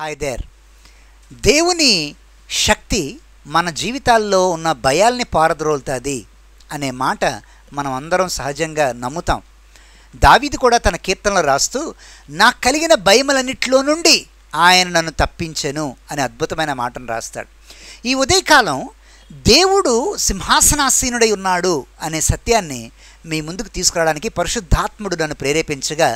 Hi there. దేవుని శక్తి మన జీవితాల్లో ఉన్న భయాల్ని పారద్రోలుతుంది అనే మాట మనం అందరం సహజంగా నమ్ముతాం. దావీదు కూడా తన కీర్తనలో రాస్తూ, నాకు కలిగిన భయములన్నిటిలో నుండి ఆయన నన్ను తప్పించెను అనే అద్భుతమైన మాటను రాస్తాడు. ఈ ఉదయకాలం దేవుడు సింహాసనాసీనుడై ఉన్నాడు అనే సత్యాన్ని మీ ముందుకు తీసుకురావడానికి పరిశుద్ధాత్ముడు నన్ను ప్రేరేపించగా,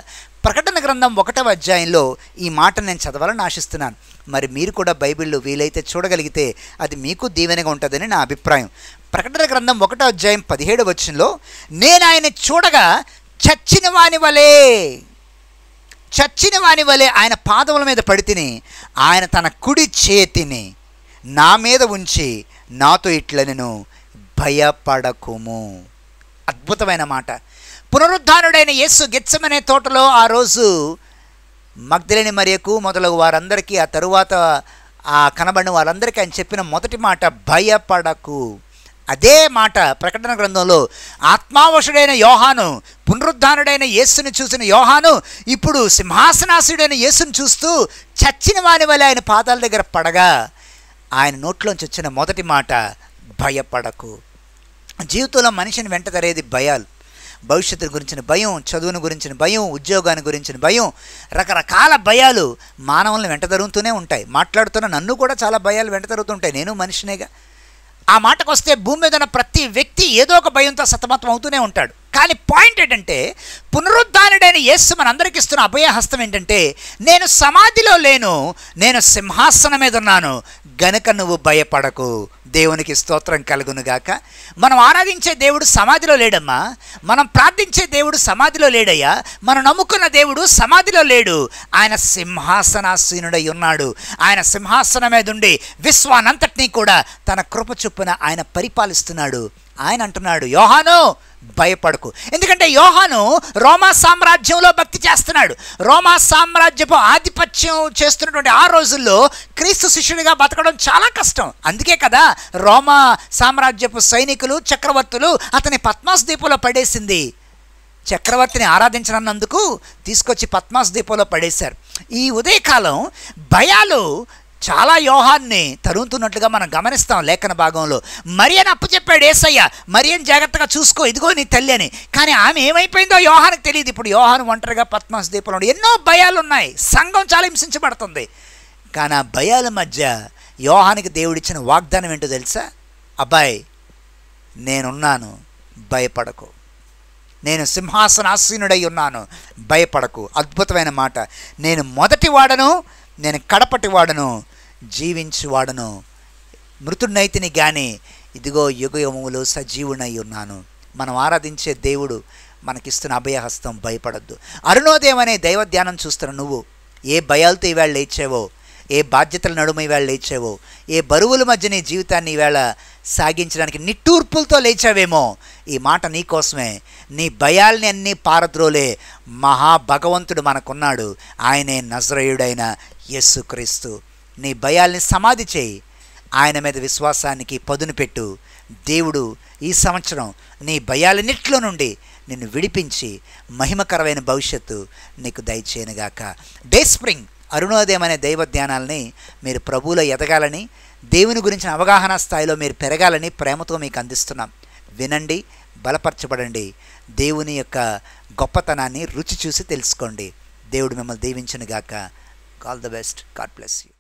ప్రకటన గ్రంథం 1వ అధ్యాయంలో ఈ మాట నేను చదవాలని ఆశిస్తున్నాను. మరి మీరు కూడా బైబిల్లో వీలైతే చూడగలిగితే అది మీకు దీవెనగా ఉంటుందని నా అభిప్రాయం. ప్రకటన గ్రంథం 1వ అధ్యాయం 17వ వచనంలో, నేను ఆయన చూడగా చచ్చిన వాని వలె ఆయన పాదముల మీద పడితిని, ఆయన తన కుడి చేతిని నా మీద ఉంచి నాతో ఇట్లనెను, భయపడకుము. అద్భుతమైన మాట. పునరుద్ధానుడైన యేసు గెత్సెమనే తోటలో ఆ రోజు మగ్దలేని మరియకు మొదలగు వారందరికీ, ఆ తరువాత ఆ కనబడిన వారందరికీ ఆయన చెప్పిన మొదటి మాట భయపడకు. అదే మాట ప్రకటన గ్రంథంలో ఆత్మావశుడైన యోహాను, పునరుద్ధానుడైన యేసుని చూసిన యోహాను ఇప్పుడు సింహాసనాసుడైన యేసుని చూస్తూ చచ్చిన వాని వలె ఆయన పాదాల దగ్గర పడగా ఆయన నోట్లోంచి వచ్చిన మొదటి మాట భయపడకు. జీవితంలో మనిషిని వెంటదరేది భయాలు. భవిష్యత్తు గురించిన భయం, చదువుని గురించిన భయం, ఉద్యోగాన్ని గురించిన భయం, రకరకాల భయాలు మానవులను వెంట జరుగుతూనే ఉంటాయి. మాట్లాడుతున్న నన్ను కూడా చాలా భయాలు వెంట జరుగుతుంటాయి. నేను మనిషినేగా. ఆ మాటకు వస్తే భూమి మీద ఉన్న ప్రతి వ్యక్తి ఏదో ఒక భయంతో సతమతం అవుతూనే ఉంటాడు. కానీ పాయింట్ ఏంటంటే, పునరుద్ధానుడైన యేసు మనందరికి ఇస్తున్న అభయహస్తం ఏంటంటే, నేను సమాధిలో లేను, నేను సింహాసనం మీద ఉన్నాను గనుక నువ్వు భయపడకు. దేవునికి స్తోత్రం కలుగునుగాక. మనం ఆరాధించే దేవుడు సమాధిలో లేడమ్మా. మనం ప్రార్థించే దేవుడు సమాధిలో లేడయ్యా. మనం నమ్ముకున్న దేవుడు సమాధిలో లేడు. ఆయన సింహాసనాసీనుడై ఉన్నాడు. ఆయన సింహాసనం మీద ఉండి విశ్వానంతటినీ కూడా తన కృప చొప్పున ఆయన పరిపాలిస్తున్నాడు. ఆయన అంటున్నాడు, యోహాను భయపడకు. ఎందుకంటే యోహాను రోమా సామ్రాజ్యంలో భక్తి చేస్తున్నాడు. రోమా సామ్రాజ్యపు ఆధిపత్యం చేస్తున్నటువంటి ఆ రోజుల్లో క్రీస్తు శిష్యుడిగా బతకడం చాలా కష్టం. అందుకే కదా రోమా సామ్రాజ్యపు సైనికులు, చక్రవర్తులు అతని పద్మాస్ ద్వీపంలో పడేసింది. చక్రవర్తిని ఆరాధించనందుకు తీసుకొచ్చి పద్మాస్ ద్వీపంలో పడేశారు. ఈ ఉదయకాలం భయాలు చాలా యోహాన్ని తరుముతున్నట్లుగా మనం గమనిస్తాం లేఖన భాగంలో. మరియని అప్పచెప్పాడు యేసయ్య, మరియని జాగ్రత్తగా చూసుకో, ఇదిగో నీ తల్లి అని. కానీ ఆమె ఏమైపోయిందో యోహానికి తెలియదు. ఇప్పుడు యోహాను ఒంటరిగా పద్మాస్ ద్వీపంలో ఎన్నో భయాలు ఉన్నాయి. సంఘం చాలా హింసించబడుతుంది. కానీ ఆ భయాల మధ్య యోహానికి దేవుడిచ్చిన వాగ్దానం ఏంటో తెలుసా? అబ్బాయి, నేనున్నాను, భయపడకు. నేను సింహాసనాసీనుడై ఉన్నాను, భయపడకు. అద్భుతమైన మాట. నేను మొదటి వాడను, నేను కడపటి వాడను, జీవించువాడను. మృతుడినైతిని కానీ ఇదిగో యుగయుగములో సజీవునై ఉన్నాను. మనం ఆరాధించే దేవుడు మనకిస్తున్న అభయహస్తం. భయపడద్దు. అరుణోదయం అనే దైవ ధ్యానం చూస్తున్న నువ్వు ఏ భయాలతో ఈవేళ లేచావో, ఏ బాధ్యతల నడుమ ఈవేళ లేచావో, ఏ బరువుల మధ్య నీ జీవితాన్ని ఈవేళ సాగించడానికి నిట్టూర్పులతో లేచావేమో, ఈ మాట నీకోసమే. నీ భయాల్ని అన్నీ పారద్రోలే మహాభగవంతుడు మనకున్నాడు. ఆయనే నజరేయుడైన యేసుక్రీస్తు. నీ భయాల్ని సమాధి చేయి, ఆయన మీద విశ్వాసానికి పదును పెట్టు. దేవుడు ఈ సంవత్సరం నీ భయాలన్నిట్లో నుండి నిన్ను విడిపించి మహిమకరమైన భవిష్యత్తు నీకు దయచేయనుగాక. డే స్ప్రింగ్ అరుణోదయం అనే దైవ ధ్యానాలని మీరు ప్రభువులో ఎదగాలని, దేవుని గురించిన అవగాహన స్థాయిలో మీరు పెరగాలని ప్రేమతో మీకు అందిస్తున్నాం. వినండి, బలపరచబడండి. దేవుని యొక్క గొప్పతనాన్ని రుచి చూసి తెలుసుకోండి. దేవుడు మిమ్మల్ని దీవించునుగాక. All the best. God bless you.